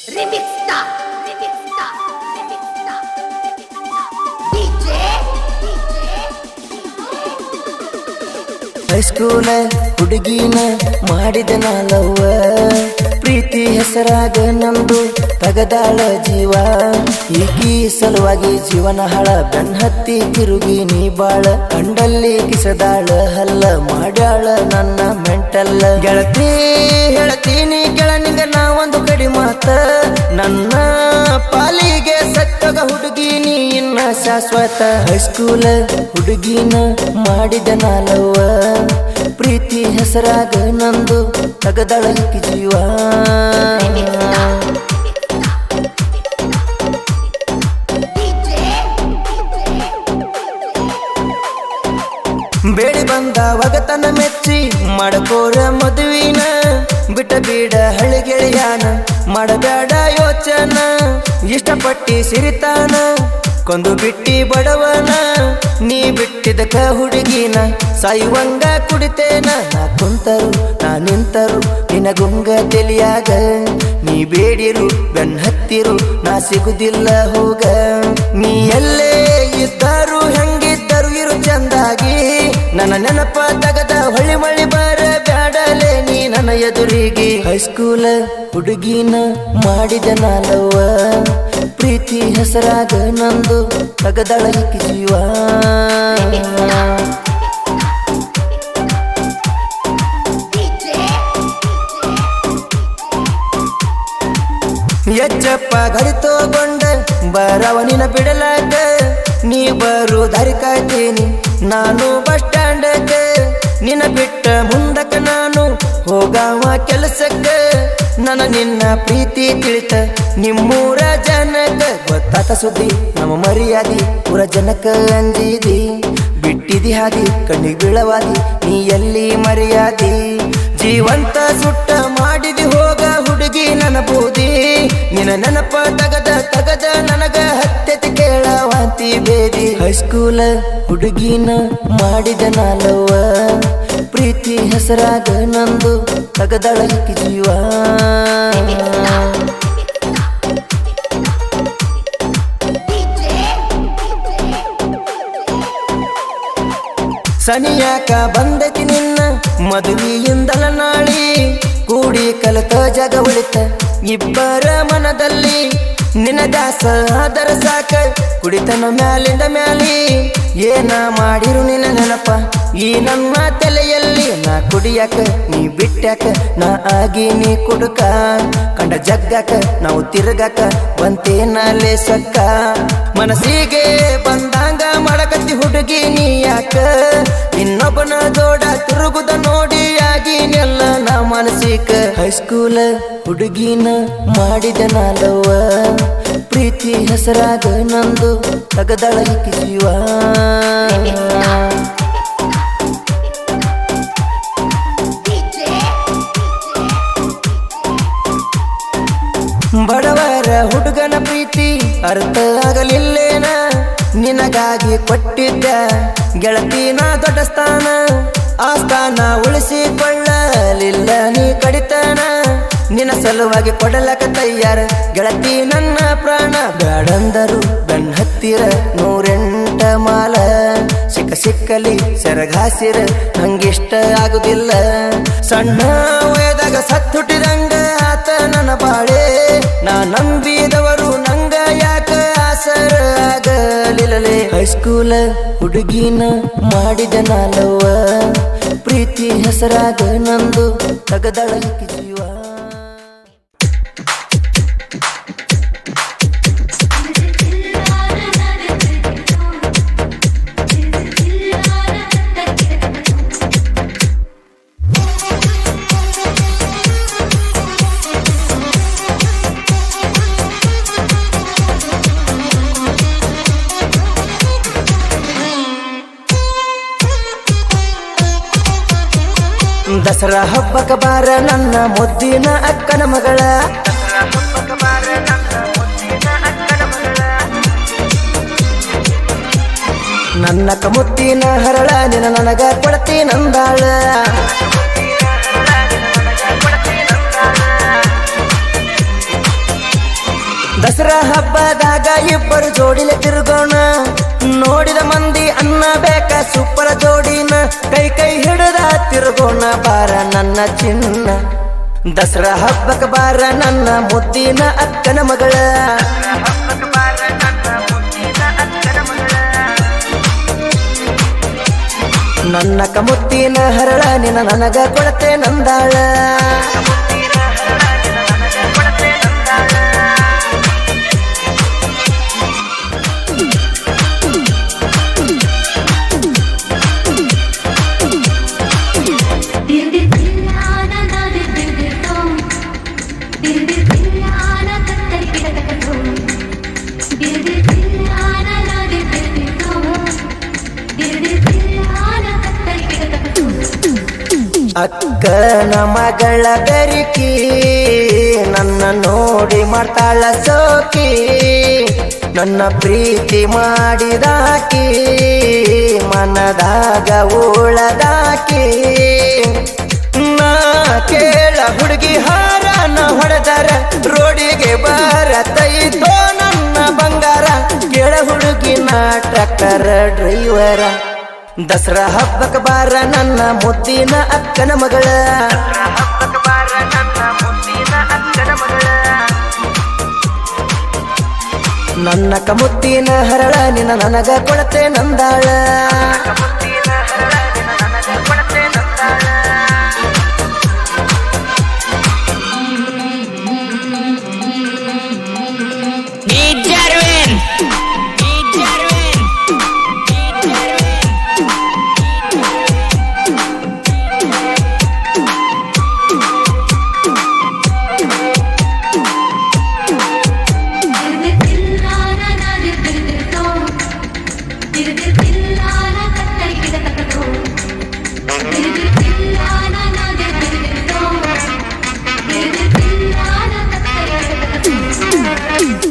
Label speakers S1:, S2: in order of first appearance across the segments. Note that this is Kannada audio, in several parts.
S1: Remix Star, Remix Star, Remix Star, Remix Star. DJ.
S2: ಹೈಸ್ಕೂಲ ಹುಡುಗಿನ ಮಾಡಿದ ನಾಲವ್ವ ಪ್ರೀತಿ ಹೆಸರಾಗ ನಂದು ತಗದಾಳ ಜೀವ ಈಕಿ ಸಲುವಾಗಿ ಜೀವನ ಹಾಳ ಬೆನ್ನತ್ತಿ ತಿರುಗಿ ನೀ ಬಾಳ ಕಂಡಲ್ಲಿ ಕಿಸದಾಳ ಹಲ್ಲ ಮಾಡ್ಯಾಳ ನನ್ನ ಮೆಂಟಲ್ಲ ಗೆಳತಿ ಹೇಳ್ತೀನಿ ಕೆಳನಿಂಗ ನಾ ಒಂದು ಕಡಿ ಮಾತ ನನ್ನ ಪಾಲಿಗೆ ಸತ್ತಗ ಹುಡುಗಿ ನೀ ಇನ್ನ ಶಾಶ್ವತ ಹೈಸ್ಕೂಲ ಹುಡುಗಿನ ಮಾಡಿದ ನಾಲವ್ವ ಪ್ರೀತಿ ಹೆಸರಾಗ ನಂದು ತಗದಾಳ ಈಕಿ ಜೀವ ಬೇಡಿ ಬಂದ ಒಗತನ ಮೆಚ್ಚಿ ಮಾಡಕೋರ ಮದುವಿನ ಬಿಟ್ಟ ಬೀಡ ಹಳ್ಳಿಗೆಳೆಯಾನ ಮಾಡಬೇಡ ಯೋಚನ ಇಷ್ಟಪಟ್ಟಿ ಸಿರಿತಾನ ಕೊಂದು ಬಿಟ್ಟಿ ಬಡವನ ನೀ ಬಿಟ್ಟಿದಕ ಹುಡುಗಿನ ಸಾಯುವಂಗ ಕುಡಿತೇನ ನಾ ಕುಂತರು ನಾ ನಿಂತರು ನಿನಗುಂಗ ತಿಳಿಯಾಗ ನೀ ಬೇಡಿರು ಬೆನ್ ಹತ್ತಿರು ನಾ ಸಿಗುದಿಲ್ಲ ಹೋಗ ನೀ ಎಲ್ಲೇ ಇದ್ದರು ಹೆಂಗಿದ್ದರು ಇರು ಚಂದಾಗಿ ನನ್ನ ನೆನಪ ತಗದ ಹೊಳಿ ಮಳಿ ಬರ ಬ್ಯಾಡಲೆ ನೀ ನನ್ನ ಎದುರಿಗೆ ಹೈಸ್ಕೂಲ ಹುಡುಗಿನ ಮಾಡಿದ ನಾಲವ್ವ ಪ್ರೀತಿ ಹೆಸರಾಗ ನಂದು ತಗದಾಳ ಈಕಿ ಜೀವ ಎಚ್ಚಪ್ಪ ಗಡಿ ತಗೊಂಡ ಬರವನಿನ ಬಿಡಲಾಗ ನೀ ಬರು ದಾರಿ ಕಾಯ್ತೀನಿ ನಾನು ಬಸ್ ಸ್ಟ್ಯಾಂಡಕ್ಕ ನಿನ್ನ ಬಿಟ್ಟ ಮುಂದಕ್ಕ ನಾನು ಹೋಗಾವ ಕೆಲಸಕ್ಕ ನನ್ನ ನಿನ್ನ ಪ್ರೀತಿ ತಿಳಿತ ನಿಮ್ಮೂರ ಜನಕ ಗೊತ್ತಾತ ಸುದ್ದಿ ನಮ್ಮ ಮರ್ಯಾದಿ ಊರ ಜನಕ ಅಂಜಿದಿ ಬಿಟ್ಟಿದಿ ಹಾದಿ ಕಣ್ಣಿಗೆ ಬೀಳವಾದಿ ನೀ ಎಲ್ಲಿ ಮರ್ಯಾದಿ ಜೀವಂತ ಸುಟ್ಟ ಮಾಡಿದಿ ಹೋಗ ಹುಡುಗಿ ನನ್ನ ಬೂದಿ ನಿನ್ನ ನೆನಪ ತಗದ ನನಗ ಹತ್ಯತೆ ಕೇಳವಾಂತಿ ಬೇದಿ ಹೈಸ್ಕೂಲ ಹುಡುಗಿನ ಮಾಡಿದ ನಾಲವ್ವ ಪ್ರೀತಿ ಹೆಸರಾಗ ನಂದು ತಗದಾಳ ಈಕಿ ಜೀವ ಸನಿಯಾಕ ಬಂದತಿ ನಿನ್ನ ಮದುವೆಯಿಂದಲ ನಾಳಿ ಕೂಡಿ ಕಲಿತ ಜಗ ಉಳಿತ ಇಬ್ಬರ ಮನದಲ್ಲಿ ನಿನ್ನ ದಾಸ ಆದರ ಸಾಕ ಕುಡಿತನ ಮ್ಯಾಲಿಂದ ಮ್ಯಾಲಿ ಏನ ಮಾಡಿರು ನಿನ್ನ ನೆನಪ ಈ ನಮ್ಮ ತಲೆಯಲ್ಲಿ ನಾ ಕುಡಿಯಾಕ ನೀ ಬಿಟ್ಟಾಕ ನಾ ಆಗಿ ನೀ ಕುಡುಕ ಕಂಡ ಜಗ್ಗಾಕ ನಾವು ತಿರುಗಾಕ ಬಂತೇನಲ್ಲೇ ಸೊಕ್ಕ ಮನಸ್ಸಿಗೆ ಬಂದಂಗ ಮಾಡಕತ್ತಿ ಹುಡುಗಿ ನೀ ಯಾಕ ಇನ್ನೊಬ್ಬನ ಜೋಡ ತಿರುಗುದ ನೋಡಿ ಆಗಿನೆಲ್ಲ ನಾ ಮಾನಸಿಕ ಹೈಸ್ಕೂಲ ಹುಡುಗಿನ ಮಾಡಿದ ನಾಲವ್ವ ಪ್ರೀತಿ ಹೆಸರಾಗ ನಂದು ತಗದಾಳ ಈಕಿ ಜೀವ ಬಡವರ ಹುಡುಗನ ಪ್ರೀತಿ ಅರ್ಥ ಆಗಲಿಲ್ಲೇನ ನಿನಗಾಗಿ ಕೊಟ್ಟಿದ್ದ ಗೆಳತಿನ ದೊಡ್ಡ ಸ್ಥಾನ ಆ ಸ್ಥಾನ ಉಳಿಸಿಕೊಳ್ಳಲಿಲ್ಲ ನೀ ಕಡಿತನ ನಿನ್ನ ಸಲುವಾಗಿ ಕೊಡಲಕ ತಯ್ಯಾರ ಗೆಳತಿ ನನ್ನ ಪ್ರಾಣ ಬ್ಯಾಡಂದರು ಬೆನ್ ಹತ್ತಿರ 108 ಮಾಲ ಸಿಕ್ಕಲಿ ಸೆರಗಾಸಿರ ನಂಗಿಷ್ಟ ಆಗುದಿಲ್ಲ ಸಣ್ಣ ವಯದಾಗ ಸತ್ತುಟ್ಟಿದಂಗ ಆತ ನನ್ನ ಬಾಳೆ ನಾ ನಂಬಿದವರು ನಂಗ ಯಾಕ ಆಸರ ಆಗಲಿಲ್ಲಲೇ ಹೈಸ್ಕೂಲ ಹುಡುಗಿನ ಮಾಡಿದ ನಾಲವ್ವ ಪ್ರೀತಿ ಹೆಸರಾಗ ನಂದು ತಗದಾಳ ಈಕಿ ಜೀವ ದಸರಾ ಹಬ್ಬಕ ಬಾರ ನನ್ನ ಮುದ್ದಿನ ಅಕ್ಕನ ಮಗಳ ನನ್ನ ಕಮುತ್ತಿನ ಹರಳ ನಿನ್ನ ನನಗ ಕೊಡತಿ ನಂದಾಳ ದಸರಾ ಹಬ್ಬದಾಗ ಇಬ್ಬರು ಜೋಡಿಲೆ ತಿರುಗೋಣ ನೋಡಿದ ಮಂದಿ ಅನ್ನ ಬೇಕ ಸೂಪರ್ ಜೋಡಿನ ಕೈ ಕೈ ಹಿಡಿದ ತಿರುಗೋಣ ಬಾರ ನನ್ನ ಚಿನ್ನ ದಸರಾ ಹಬ್ಬಕ್ಕೆ ಬಾರ ನನ್ನ ಮುದ್ದಿನ ಅಕ್ಕನ ಮಗಳ ನನ್ನ ಕಮುತ್ತಿನ ಹರಳ ನಿನ್ನ ನನಗ ಕೊಡತೆ ನಂದಾಳ ಅಕ್ಕನ ಮಗಳ ಬೆರಿಕಿ ನನ್ನ ನೋಡಿ ಮಾಡ್ತಾಳ ಸೋಕಿ ನನ್ನ ಪ್ರೀತಿ ಮಾಡಿದಾಕಿ ಮನದಾಗ ಉಳದಾಕಿ ನಾ ಕೇಳ ಹುಡುಗಿ ಹಾರನ ಹೊಡೆದರ ರೋಡಿಗೆ ಬರತೈತೋ ನನ್ನ ಬಂಗಾರ ಕೇಳ ಹುಡುಗಿ ಟ್ರ್ಯಾಕ್ಟರ್ ಡ್ರೈವರ ದಸರಾ ಹಬ್ಬಕ್ಕೆ ಬಾರ ನನ್ನ ಮುದ್ದಿನ ಅಕ್ಕನ ಮಗಳ ನನ್ನ ಕಮುತ್ತಿನ ಹರಳ ನಿನ್ನ ನನಗ ಕೊಡತೆ ನಂದಾಳ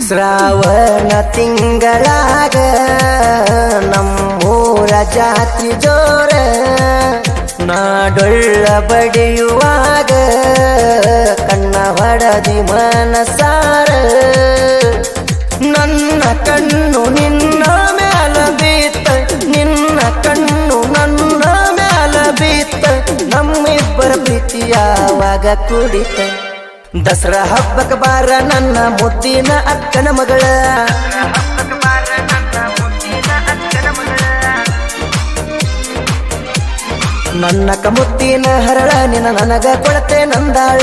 S2: ಶ್ರಾವಣ ತಿಂಗಳಾಗ ನಮ್ಮೂರ ಜಾತ್ರೆ ಜೋರ ನಾಡೊಳ್ಳ ಬಡಿಯುವಾಗ ಕಣ್ಣ ಹೊಡದಿ ಮನಸಾರ ನನ್ನ ಕಣ್ಣು ನಿನ್ನ ಮ್ಯಾಲ ಬೀತ ನಿನ್ನ ಕಣ್ಣು ನನ್ನ ಮ್ಯಾಲ ಬೀತ ನಮ್ಮಿಬ್ಬರ ಪ್ರೀತಿ ಯಾವಾಗ ಕುಡಿತ ದಸರಾ ಹಬ್ಬಕ್ಕೆ ಬಾರ ನನ್ನ ಮುದ್ದಿನ ಅಕ್ಕನ ಮಗಳ ನನ್ನ ಕಮುತ್ತಿನ ಹರಳ ನಿನ್ನ ನನಗ ಕೊಡತೆ ನಂದಾಳ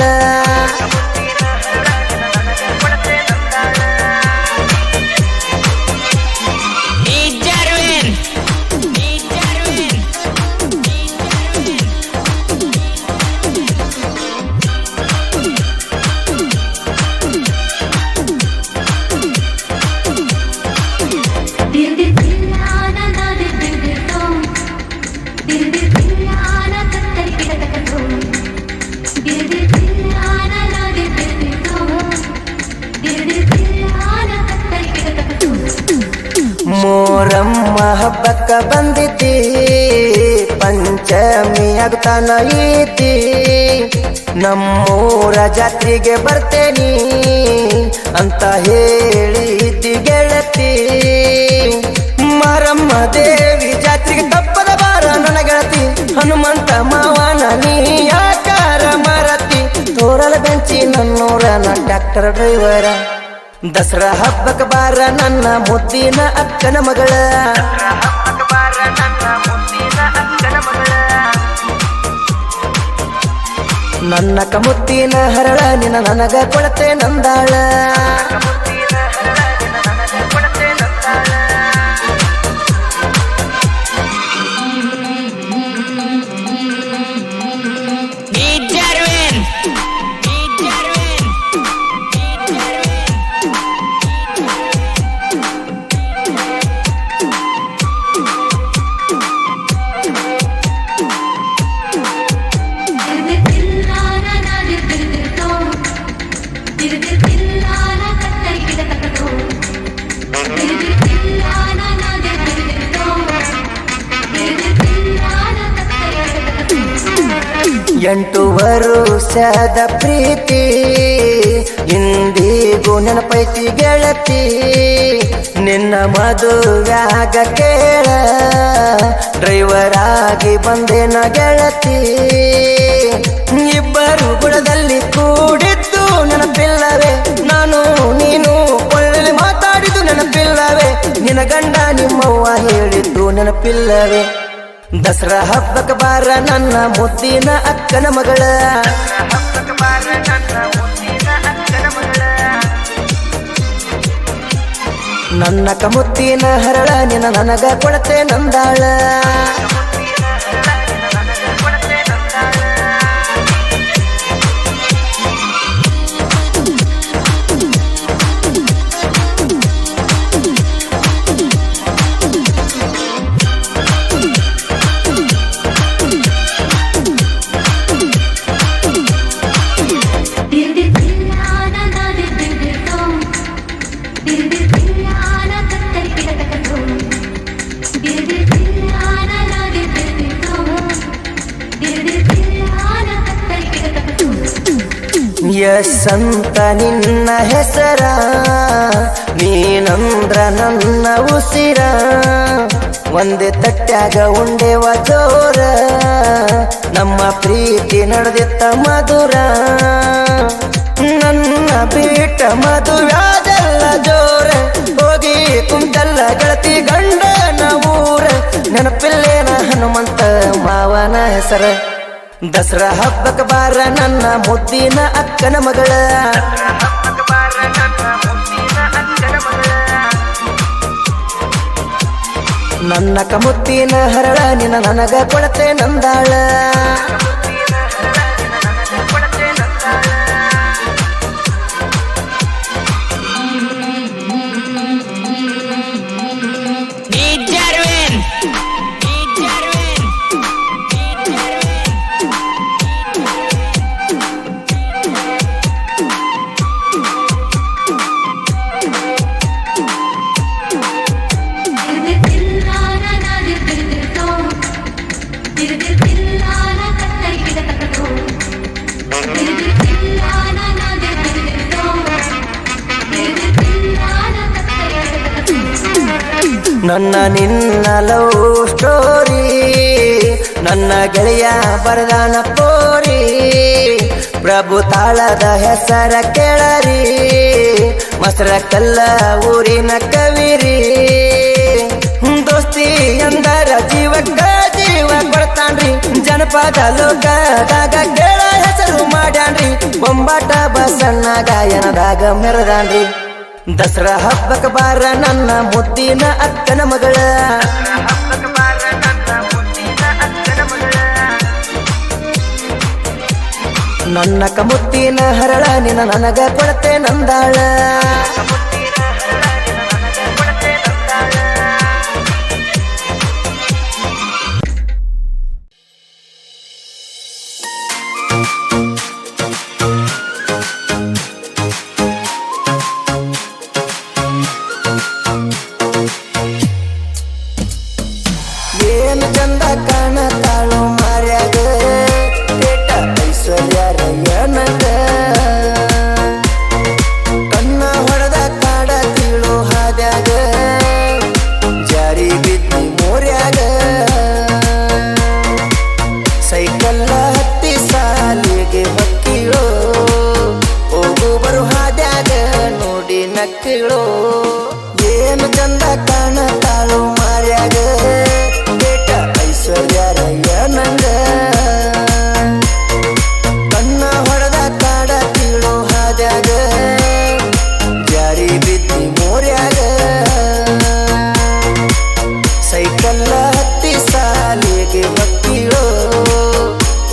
S2: ಮೋರಮ್ಮ ಹಬ್ಬಕ್ಕ ಬಂದಿದ್ದಿ ಪಂಚಮಿ ಆಗ್ತಾನ ಐತಿ ನಮ್ಮೂರ ಜಾತ್ರೆಗೆ ಬರ್ತೇನಿ ಅಂತ ಹೇಳಿದ್ದಿ ಗೆಳತಿ ಮಾರಮ್ಮ ದೇವಿ ಜಾತ್ರೆಗೆ ತಪ್ಪದ ಬಾರ ನನ್ನ ಗೆಳತಿ ಹನುಮಂತ ಮಾವನ ನೀ ಯಾಕಾರ ಮರತಿ ತೋರಲ ಬೆಂಚಿ ನನ್ನೂರ ಟ್ರ್ಯಾಕ್ಟರ್ ಡ್ರೈವರ ದಸರಾ ಹಬ್ಬಕ್ಕೆ ಬಾರ ನನ್ನ ಮುದ್ದಿನ ಅಕ್ಕನ ಮಗಳ ನನ್ನ ಕಮುತ್ತಿನ ಹರಳ ನಿನ್ನ ನನಗ ಕೊಡತೆ ನಂದಾಳ ಎಂಟು ವರುಷದ ಪ್ರೀತಿ ಇಂದಿಗೂ ನೆನಪೈತಿ ಗೆಳತಿ ನಿನ್ನ ಮದುವ್ಯಾಗ ಕೇಳ ಡ್ರೈವರ್ ಆಗಿ ಬಂದೇನ ಗೆಳತಿ ಇಬ್ಬರು ಬುಡದಲ್ಲಿ ಕೂಡಿದ್ದು ನೆನಪಿಲ್ಲವೇ ನಾನು ನೀನು ಕೊಳ್ಳಲಿ ಮಾತಾಡಿದ್ದು ನೆನಪಿಲ್ಲವೇ ನಿನ್ನ ಗಂಡ ನಿಮ್ಮವ್ವ ಹೇಳಿದ್ದು ನೆನಪಿಲ್ಲವೇ ದಸರಾ ಹಬ್ಬಕ್ಕೆ ಬಾರ ನನ್ನ ಮುದ್ದಿನ ಅಕ್ಕನ ಮಗಳ ನನ್ನ ಕಮುತ್ತಿನ ಹರಳ ನಿನ್ನ ನನಗ ಕೊಡತೆ ನಂದಾಳ ಯಸ್ಸಂತ ನಿನ್ನ ಹೆಸರ ನೀನಂದ್ರ ನನ್ನ ಉಸಿರ ಒಂದೇ ತಟ್ಯಾಗ ಉಂಡೆವ ಜೋರ ನಮ್ಮ ಪ್ರೀತಿ ನಡೆದಿತ್ತ ಮಧುರ ನನ್ನ ಬಿಟ್ಟ ಮದುವ್ಯಾದೆಲ್ಲ ಜೋರ ಹೋಗಿ ಕುಂತಲ್ಲ ಗೆಳತಿ ಗಂಡನ ಊರ ನೆನಪಿಲ್ಲೇನ ಹನುಮಂತ ಮಾವನ ಹೆಸರ ದಸರಾ ಹಬ್ಬಕ್ಕೆ ಬಾರ ನನ್ನ ಮುದ್ದಿನ ಅಕ್ಕನ ಮಗಳ ನನ್ನ ಕಮುತ್ತಿನ ಹರಳ ನಿನ್ನ ನನಗ ಕೊಡತೆ ನಂದಾಳ ನನ್ನ ನಿನ್ನ ಲವ್ ಸ್ಟೋರಿ ನನ್ನ ಗೆಳೆಯ ಬರದಾನ ಪೋರಿ ಪ್ರಭು ತಾಳದ ಹೆಸರ ಕೇಳರಿ ಮಸರ ಕಲ್ಲ ಊರಿನ ಕವಿರಿ ದೋಸ್ತಿ ಎಂದರ ಜೀವಕ್ಕ ಜೀವ ಕೊಡ್ತಾನ್ರಿ ಜನಪದ ಲೋಕದಾಗ ಕೇಳ ಹೆಸರು ಮಾಡ್ಯಾನ್ರಿ ಬೊಂಬಾಟ ಬಸಣ್ಣ ಗಾಯನದಾಗ ಮೆರದಾನ್ರಿ ದಸರಾ ಹಬ್ಬಕ್ಕೆ ಬಾರ ನನ್ನ ಮುದ್ದಿನ ಅಕ್ಕನ ಮಗಳ ನನ್ನ ಕಮುತ್ತಿನ ಹರಳ ನಿನ್ನ ನನಗ ಕೊಡತೆ ನಂದಾಳ ಏನು ಚಂದ ಕಾಣತಾಳು ಮಾರ್ಯಾಗ ಕೇಟ ಐಶ್ವರ್ಯ ರಯ್ಯನಗ ಕಣ್ಣ ಹೊಡೆದ ಕಾಡ ತಿಳು ಹಾದ್ಯಾಗ ಜಾರಿ ಬಿದ್ದಿ ಮೋರ್ಯಾಗ ಸೈಕಲ್ಲ ಹತ್ತಿ ಸಾಲಿಗೆ ಹೊಕ್ಕಿಳೋ ಹೋಗು ಬರು ಹಾದ್ಯಾಗ ನೋಡಿ ನಕ್ಕಿಳೋ ಏನು ಚಂದ ಕಾಣತಾಳು ಮಾರ್ಯಾಗ ಐಶ್ವರ್ಯ ರಯ್ಯನಂಗ ಕಣ್ಣ ಹೊಡೆದ ಕಾಡ ತಿಳು ಹಾದ್ಯಾಗ ಜಾರಿ ಬಿದ್ದಿ ಮೋರ್ಯಾಗ ಸೈಕಲ್ಲ ಹತ್ತಿ ಸಾಲಿಗೆ ಹೊಕ್ಕಿಳೋ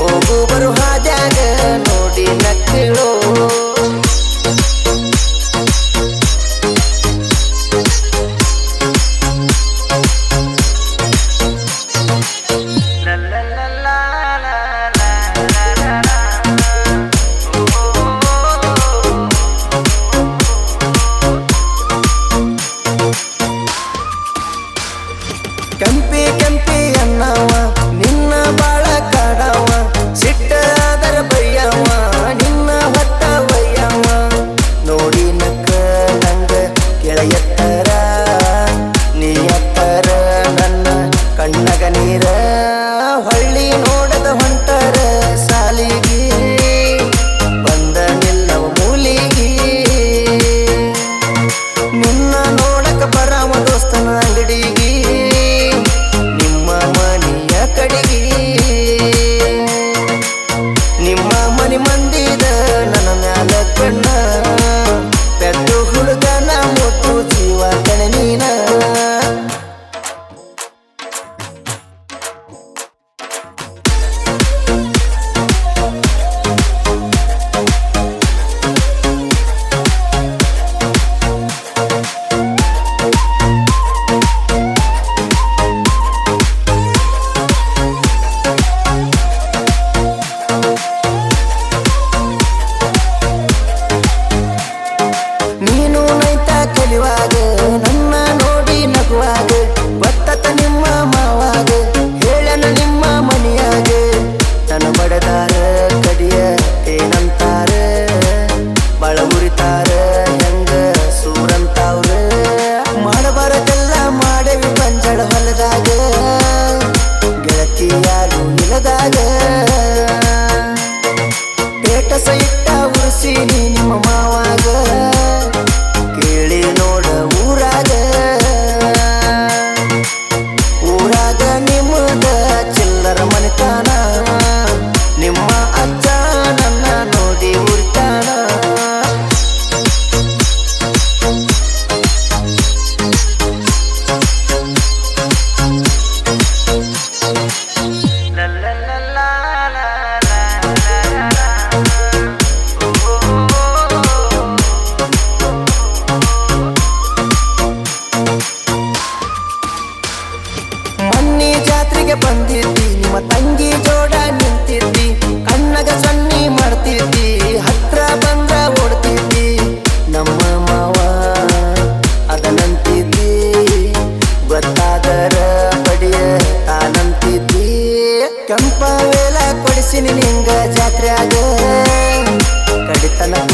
S2: ಹೋಗು ಬರು ಹಾದ್ಯಾಗ ನೋಡಿ ನಕ್ಕಿಳೋ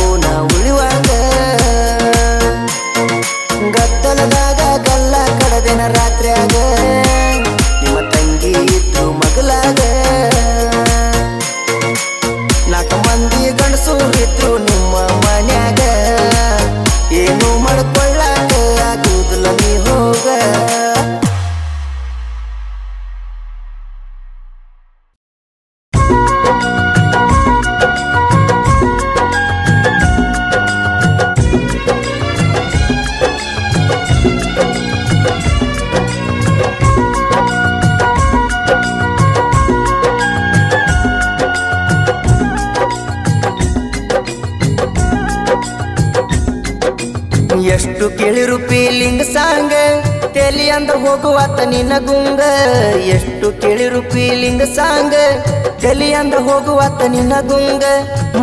S2: ಗುಣ ಉಳಿವಾಂಗ ಗದ್ದಲದಾಗ ಗಲ್ಲ ಕಡದಿನ ರಾತ್ರಿಯಾಗ ನಿಮ್ಮ ತಂಗಿ ಇತ್ತು ಮಗಲಾಗ ನಾಲ್ಕು ಮಂದಿ ಗಂಡಸು ಇದ್ರು ನಿಮ್ಮ ಮನ್ಯಾಗ ಏನು ಮಾಡ್ಕೊಳ್ಳಾಕ ಆಗುದಿಲ್ಲ ನೀ ಹೋಗ ಎಷ್ಟು ಕೇಳಿರು ಫೀಲಿಂಗ್ ಸಾಂಗ್ ತೆಲಿ ಅಂದ್ರ ಹೋಗುವಾತ ನಿನ್ನ ಗುಂಗ ಎಷ್ಟು ಕೇಳಿರು ಫೀಲಿಂಗ್ ಸಾಂಗ್ ತೆಲಿ ಅಂದ್ರ ಹೋಗುವಾತ ನಿನ್ನ ಗುಂಗ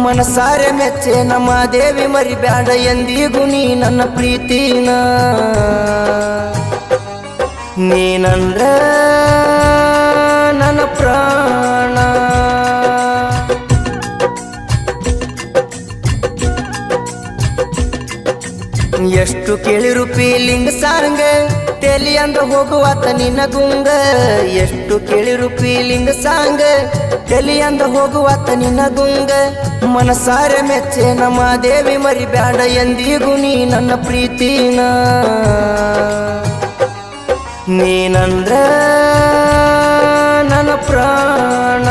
S2: ಮನಸಾರೆ ಮೆಚ್ಚೆ ನಮ್ಮ ದೇವಿ ಮರಿಬ್ಯಾಡ ಎಂದಿಗೂ ನೀ ನನ್ನ ಪ್ರೀತಿನ ನೀನಂದ್ರ ನನ್ನ ಪ್ರಾಣ ಎಷ್ಟು ಕೇಳಿರು ಫೀಲಿಂಗ್ ಸಾಂಗ್ ತೆಲಿ ಅಂದ್ರ ಹೋಗುವಾತ ನಿನ್ನ ಗುಂಗ ಎಷ್ಟು ಕೇಳಿರು ಫೀಲಿಂಗ್ ಸಾಂಗ್ ತೆಲಿ ಅಂದ್ರ ಹೋಗುವಾತ ನಿನ್ನ ಗುಂಗ ಮನಸಾರೆ ಮೆಚ್ಚೆ ನಮ್ಮ ದೇವಿ ಮರಿಬ್ಯಾಡ ಎಂದಿಗೂ ನೀ ನನ್ನ ಪ್ರೀತಿನ ನೀನಂದ್ರ ನನ್ನ ಪ್ರಾಣ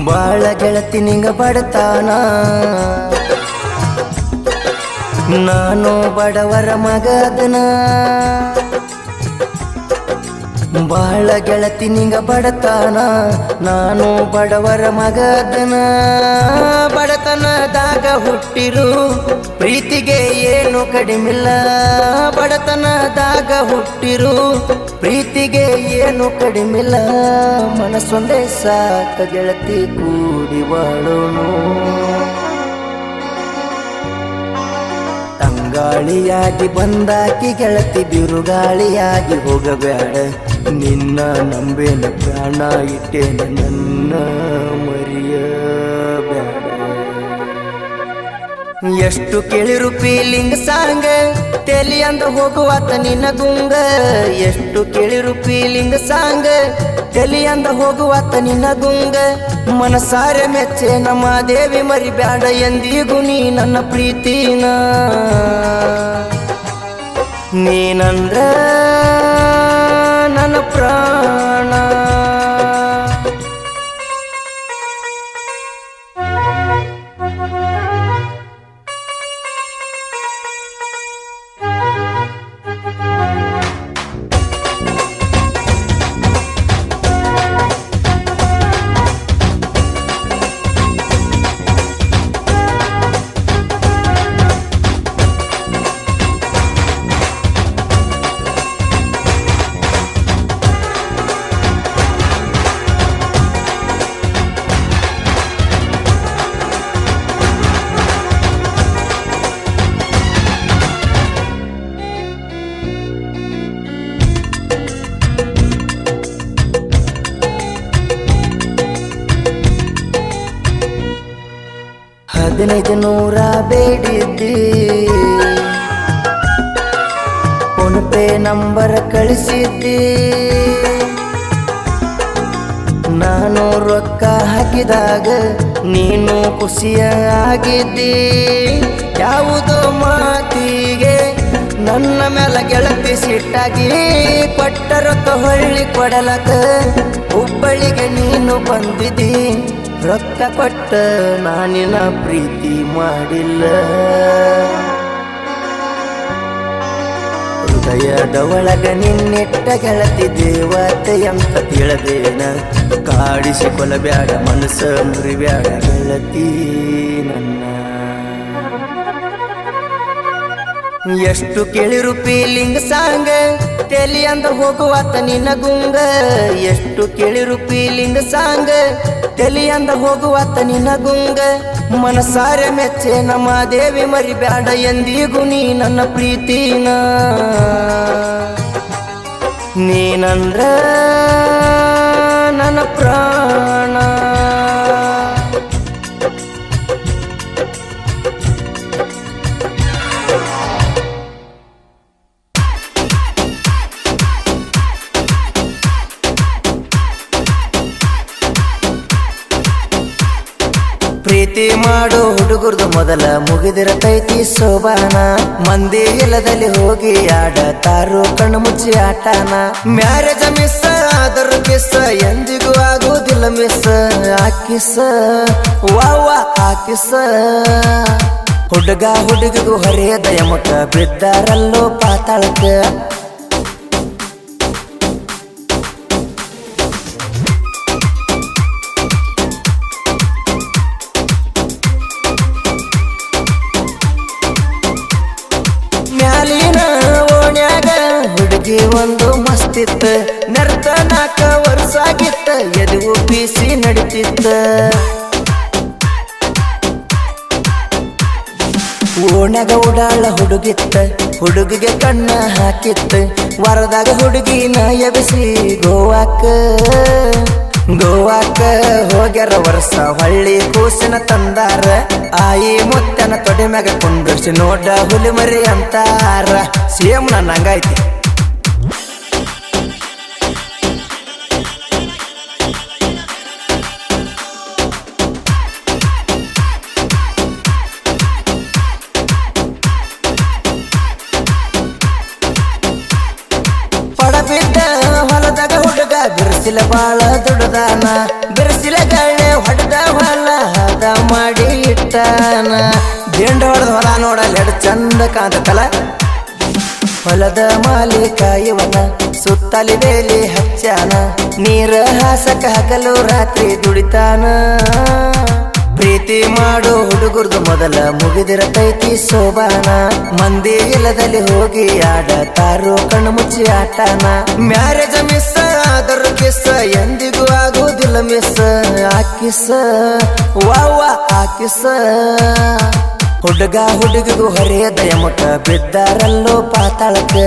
S2: ಬಾಳ ಗೆಳತಿ ನಿಂಗ ಬಡತಾನ ನಾನು ಬಡವರ ಮಗದನ ಬಾಳ ಗೆಳತಿ ನಿಂಗ ಬಡತಾನ ನಾನು ಬಡವರ ಮಗದನ ಬಡತನದಾಗ ಹುಟ್ಟಿರು ಪ್ರೀತಿಗೆ ಏನು ಕಡಿಮಿಲ್ಲ ಬಡತನದಾಗ ಹುಟ್ಟಿರು ಪ್ರೀತಿಗೆ ಏನು ಕಡಿಮಿಲ್ಲ ಮನಸ್ಸೊಂದೇ ಸಾಕ ಗೆಳತಿ ಕೂಡಿ ಬಾಳೋನು ತಂಗಾಳಿಯಾಗಿ ಬಂದಾಕಿ ಗೆಳತಿ ಬಿರುಗಾಳಿಯಾಗಿ ಹೋಗಬೇಡ ನಿನ್ನ ನಂಬೇನ ಪ್ರಾಣ ಇಟ್ಟೇನ ನನ್ನ ಮರಿಯಬೇಡ ಎಷ್ಟು ಕೇಳಿರು ಫೀಲಿಂಗ್ ಸಾಂಗ್ ತೆಲಿ ಅಂದ್ರ ಹೋಗುವಾತ ನಿನ್ನ ಗುಂಗ ಎಷ್ಟು ಕೇಳಿರು ಫೀಲಿಂಗ್ ಸಾಂಗ್ ತೆಲಿ ಅಂದ್ರ ಹೋಗುವಾತ ನಿನ್ನ ಗುಂಗ ಮನಸಾರೆ ಮೆಚ್ಚೆ ನಮ್ಮ ದೇವಿ ಮರಿಬ್ಯಾಡ ಎಂದಿಗೂ ನೀ ನನ್ನ ಪ್ರೀತಿನ ನೀನಂದ್ರ ನನ್ನ ಪ್ರಾಣ ಹದಿನೈದು ನೂರ ಬೇಡಿದ್ದಿ ಫೋನ್ ಪೇ ನಂಬರ್ ಕಳಿಸಿದ್ದಿ ನಾನು ರೊಕ್ಕ ಹಾಕಿದಾಗ ನೀನು ಖುಷಿಯಾಗಿದ್ದಿ ಯಾವುದೋ ಮಾತಿಗೆ ನನ್ನ ಮೇಲೆ ಗೆಳತಿ ಸಿಟ್ಟಾಗಿ ಕೊಟ್ಟ ರೊಕ್ಕ ಹೊಳ್ಳಿ ಕೊಡಲಕ ಹುಬ್ಬಳ್ಳಿಗೆ ನೀನು ಬಂದಿದ್ದಿ ರೊಕ್ಕ ಕೊಟ್ಟ ನಾನಿನ ಪ್ರೀತಿ ಮಾಡಿಲ್ಲ ಹೃದಯದ ಒಳಗ ನಿನ್ನಿಟ್ಟ ಗೆಳತಿ ದೇವತೆ ಅಂತ ತಿಳಿದೇನ ಕಾಡಿಸಿ ಕೊಲಬ್ಯಾಡ ಮನಸ್ಸ ಮುರಿಬ್ಯಾಡ ಗೆಳತಿ ನನ್ನ ಎಷ್ಟು ಕೇಳಿರು ಫೀಲಿಂಗ್ ಸಾಂಗ ತೆಲಿ ಅಂದ ಹೋಗುವಾತ ನಿನ್ನ ಗುಂಗ ಎಷ್ಟು ಕೇಳಿರು ಫೀಲಿಂಗ್ ಸಾಂಗ ತೆಲಿ ಅಂದ ಹೋಗುವಾತ ನಿನ್ನ ಗುಂಗ ಮನಸಾರೆ ಮೆಚ್ಚೆ ನಮ್ಮ ದೇವಿ ಮರಿಬ್ಯಾಡ ಎಂದಿಗೂ ನೀ ನನ್ನ ಪ್ರೀತಿನ ನೀನಂದ್ರ ನನ್ನ ಪ್ರಾಣ ಪ್ರೀತಿ ಮಾಡೋ ಹುಡುಗರ್ದು ಮೊದಲ ಮುಗಿದಿರತೈತಿ ಸೋಬಾನ ಮಂದಿ ಇಲ್ಲದಲ್ಲಿ ಹೋಗಿ ಆಡತಾರು ಕಣ್ಣು ಮುಚ್ಚಿ ಆಟಾನ ಮ್ಯಾರೇಜ್ ಮಿಸ್ ಆದರೂ ಕಿಸ್ ಎಂದಿಗೂ ಆಗೋದಿಲ್ಲ ಮಿಸ್ ಆಕಿಸ ವಾವ ಆಕಿಸ ಹುಡುಗ ಹುಡುಗಿಗೂ ಹರಿಯ ದಯಮುಖ ಬಿದ್ದಾರಲ್ಲೋ ಪಾತಾಳಕ್ಕ ಮ್ಯಾಲಿನ ಓಣ್ಯಾಗ ಹುಡುಗಿ ಒಂದು ಮಸ್ತಿತ್ತ ನೆರ್ತ 4 ವರ್ಷ ಆಗಿತ್ತ ಎದುವು ಬೀಸಿ ನಡಿತಿತ್ತ ಓಣ್ಯಾಗ ಓಡಾಳ ಹುಡುಗಿತ್ತ ಹುಡುಗಿಗೆ ಕಣ್ಣ ಹಾಕಿತ್ತ ವರದಾಗ ಹುಡುಗಿನ ಎಬಿಸಿ ಗೋವಾಕ ಹೋಗ್ಯಾರ ವರ್ಷ ಹೊಳ್ಳಿ ಕೂಸಿನ ತಂದಾರ ಆಯಿ ಮುತ್ತನ ತೊಡೆ ಮ್ಯಾಗ ಕುಂಡ್ರಿಸಿ ನೋಡ ಹುಲಿ ಮರಿ ಅಂತಾರ ಸೇಮ್ ನನ್ನ ಹಂಗೈತಿ ಪಡಬಿದ್ದ ಹೊಲದಾಗ ಹುಡುಗ ಬಿರ್ಸಿಲ ಬಾಳ ದುಡ್ದಾನ ಬಿರ್ಸಿಲ ಗಳ್ಳೆ ಹೊಡೆದ ಹೊಲ ಹದ ಮಾಡಿ ಇಟ್ಟಾನ ದಿಂಡ ಹೊಡೆದ ಹೊಲ ನೋಡಲ್ಲ ಎಡ್ ಚಂದ ಕಾಂತತಲ ಹೊಲದ ಮಾಲೀಕ ಇವನ ಸುತ್ತಲಿ ಬೇಲಿ ಹಚ್ಚಾನ ನೀರ ಹಾಸಕ ಹಗಲು ರಾತ್ರಿ ದುಡಿತಾನ ಪ್ರೀತಿ ಮಾಡೋ ಹುಡುಗರ್ದು ಮೊದಲ ಮುಗಿದಿರತೈತಿ ಸೋಬಾನ ಮಂದಿ ಇಲ್ಲದಲ್ಲಿ ಹೋಗಿ ಆಡತಾರು ಕಣ್ಣು ಮುಚ್ಚಿ ಆಟಾನ ಮ್ಯಾರೇಜ್ ಮಿಸ್ ಆದರೂ ಕಿಸ್ ಎಂದಿಗೂ ಆಗೋದಿಲ್ಲ ಮಿಸ್ ಆಕಿಸ ವಾವ ಆಕಿಸ ಹುಡುಗ ಹುಡುಗಿಗೂ ಹರಿಯ ದಯಮುಖ ಬಿದ್ದಾರಲ್ಲೋ ಪಾತಾಳಕ್ಕ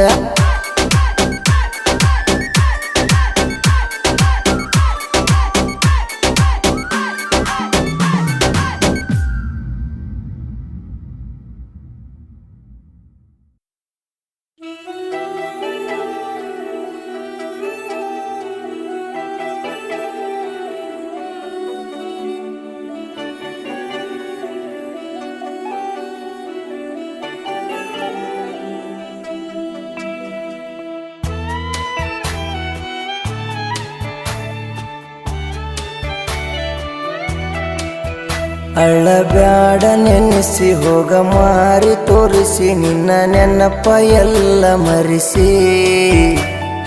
S2: ಅಳ್ಳಬ್ಯಾಡ ನೆನೆಸಿ ಹೋಗ ಮಾರಿ ತೋರಿಸಿ ನಿನ್ನ ನೆನಪ ಎಲ್ಲ ಮರಿಸಿ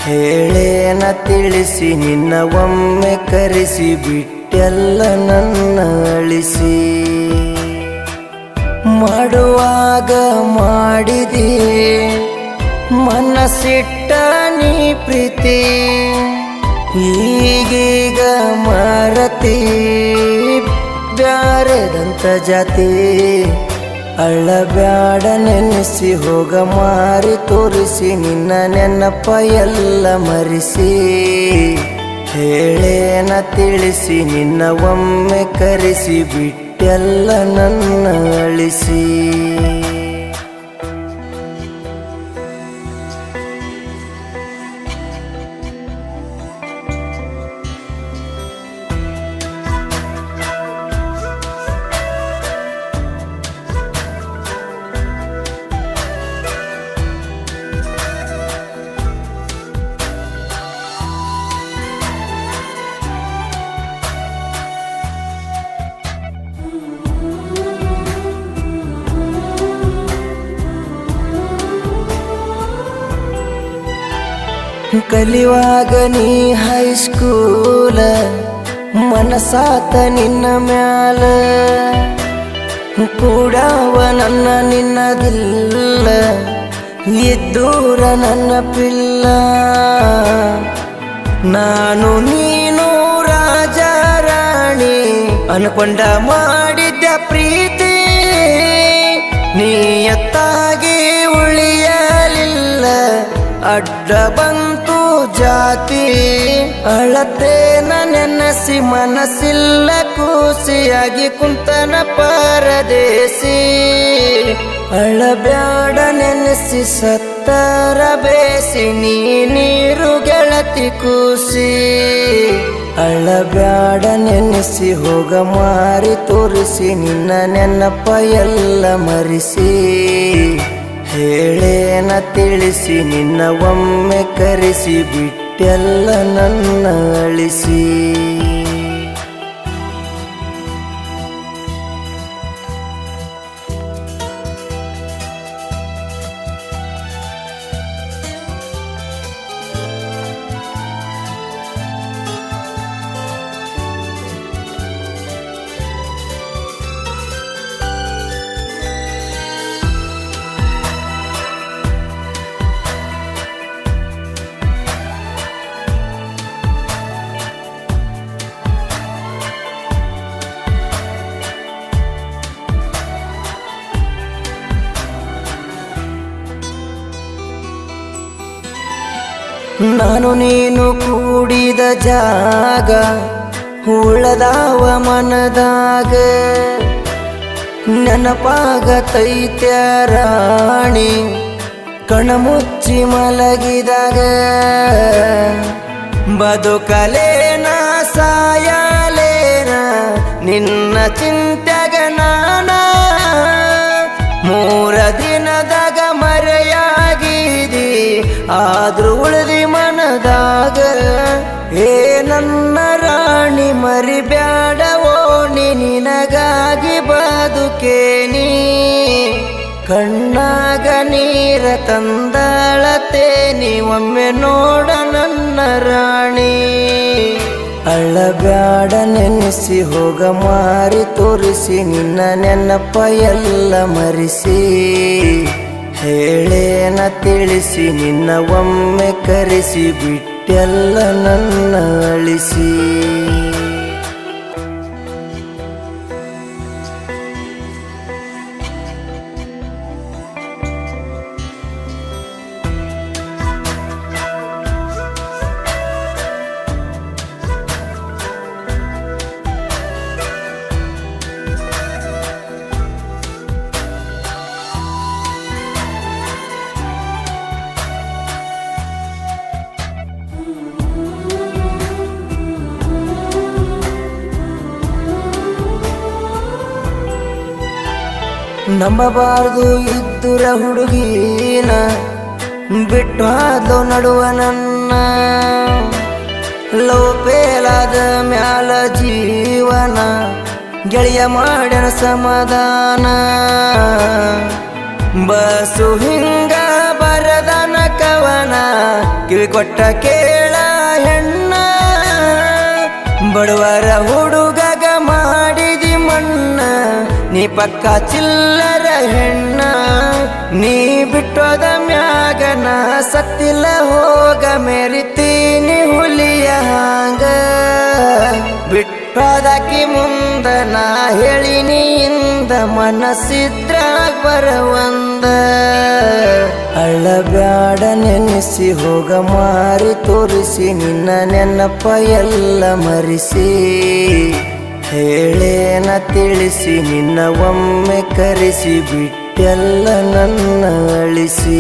S2: ಹೇಳೇನ ತಿಳಿಸಿ ನಿನ್ನ ಒಮ್ಮೆ ಕರೆಸಿ ಬಿಟ್ಟೆಲ್ಲ ನನ್ನ ಅಳಿಸಿ ಮಾಡುವಾಗ ಮಾಡಿದಿ ಮನಸ್ಸಿಟ್ಟ ನೀ ಪ್ರೀತಿ ಈಗೀಗ ಮರತಿ ಬ್ಯಾರೆದಂತ ಜಾತಿ ಅಳ್ಳಬ್ಯಾಡ ನೆನೆಸಿ ಹೋಗ ಮಾರಿ ತೋರಿಸಿ ನಿನ್ನ ನೆನಪ ಎಲ್ಲ ಮರಿಸಿ ಹೇಳೇನ ತಿಳಿಸಿ ನಿನ್ನ ಒಮ್ಮೆ ಕರೆಸಿ ಬಿಟ್ಟೆಲ್ಲ ನನ್ನ ಅಳಿಸಿ ಕಲಿವಾಗ ನೀ ಹೈಸ್ಕೂಲ ಮನಸಾತ ನಿನ್ನ ಮ್ಯಾಲ ಕೂಡವ ನನ್ನ ನಿನ್ನದಿಲ್ಲ ಇದ್ದೂರ ನನ್ನ ಪಿಲ್ಲ ನಾನು ನೀನು ರಾಜ ರಾಣಿ ಅನ್ಕೊಂಡ ಮಾಡಿದ್ದ ಪ್ರೀತಿ ನೀಯತ್ತಾಗಿ ಉಳಿಯಲಿಲ್ಲ ಅಡ್ಡ ಬಂತು ಜಾತಿ ಅಳತೇನ ನೆನಸಿ ಮನಸ್ಸಿಲ್ಲ ಕೂಸಿಯಾಗಿ ಕುಂತನ ಪರದೇಸಿ ಅಳಬ್ಯಾಡ ನೆನೆಸಿ ಸತ್ತರ ಬೇಸಿ ನೀರು ಗೆಳತಿ ಕೂಸಿ ಅಳಬ್ಯಾಡ ನೆನೆಸಿ ಹೋಗ ಮಾರಿ ತೋರಿಸಿ ನಿನ್ನ ನೆನಪ ಎಲ್ಲ ಮರಿಸಿ ಹೇಳೇನ ತಿಳಿಸಿ ನಿನ್ನ ಒಮ್ಮೆ ಕರೆಸಿ ಬಿಟ್ಟೆಲ್ಲ ನನ್ನ ಅಳಿಸಿ ನಾನು ನೀನು ಕೂಡಿದ ಜಾಗ ಉಳದಾವ ಮನದಾಗ ನೆನಪಾಗತೈತ್ಯ ರಾಣಿ ಕಣಮುಚ್ಚಿ ಮಲಗಿದಾಗ ಬದುಕಲೇನ ಸಾಯಲೇನ ನಿನ್ನ ಚಿಂತೆಗ ನಾನ 3 ದಿನದಾಗ ಮರೆಯಾಗಿದಿ ಆದ್ರೂ ಉಳಿದಿ ಮನದಾಗ ಏ ನನ್ನ ರಾಣಿ ಮರಿಬ್ಯಾಡವೋ ನಿನಗಾಗಿ ಬದುಕೇನಿ ಕಣ್ಣಾಗ ನೀರ ತಂದಳತೇನಿ ಒಮ್ಮೆ ನೋಡ ನನ್ನ ರಾಣಿ ಅಳಬ್ಯಾಡ ನೆನೆಸಿ ಹೋಗ ಮಾರಿ ತೋರಿಸಿ ನಿನ್ನ ನೆನಪ ಎಲ್ಲ ಮರಿಸಿ ಹೇಳೇನ ತಿಳಿಸಿ ನಿನ್ನ ಒಮ್ಮೆ ಕರೆಸಿ ಬಿಟ್ಟೆಲ್ಲ ನನ್ನ ಅಳಿಸಿ ನಂಬಬಾರ್ದು ಇದ್ದುರ ಹುಡುಗೀನ ಬಿಟ್ಟು ಹಾದು ನಡುವ ನನ್ನ ಲೋಪೇಲಾದ ಮ್ಯಾಲ ಜೀವನ ಗೆಳೆಯ ಮಾಡ್ಯನ ಸಮಾಧಾನ ಬಸು ಹಿಂಗ ಬರದನ ಕವನ ಕಿವಿ ಕೊಟ್ಟ ಕೇಳ ಹೆಣ್ಣ ಬಡವರ ಹುಡುಗಗ ಮಾಡಿದಿ ಮಣ್ಣ ನೀ ಪಕ್ಕ ಚಿಲ್ಲರ ಹೆಣ್ಣ ನೀ ಬಿಟ್ಟೋದ ಮ್ಯಾಗನ ಸತ್ತಿಲ್ಲ ಹೋಗ ಮೆರಿತೀನಿ ಹುಲಿಯ ಹಾಂಗ ಬಿಟ್ಟೋದಕ್ಕಿ ಮುಂದ ನಾ ಹೇಳಿನಿ ಇಂದ ಮನಸ್ಸಿದ್ರಾಗ ಬರವಂದ ಅಳಬ್ಯಾಡ ನೆನೆಸಿ ಹೋಗ ಮಾರಿ ತೋರಿಸಿ ನಿನ್ನ ನೆನಪ ಎಲ್ಲ ಮರಿಸಿ ಹೇಳೇನ ತಿಳಿಸಿ ನಿನ್ನ ಒಮ್ಮೆ ಕರೆಸಿ ಬಿಟ್ಟೆಲ್ಲ ನನ್ನ ಅಳಿಸಿ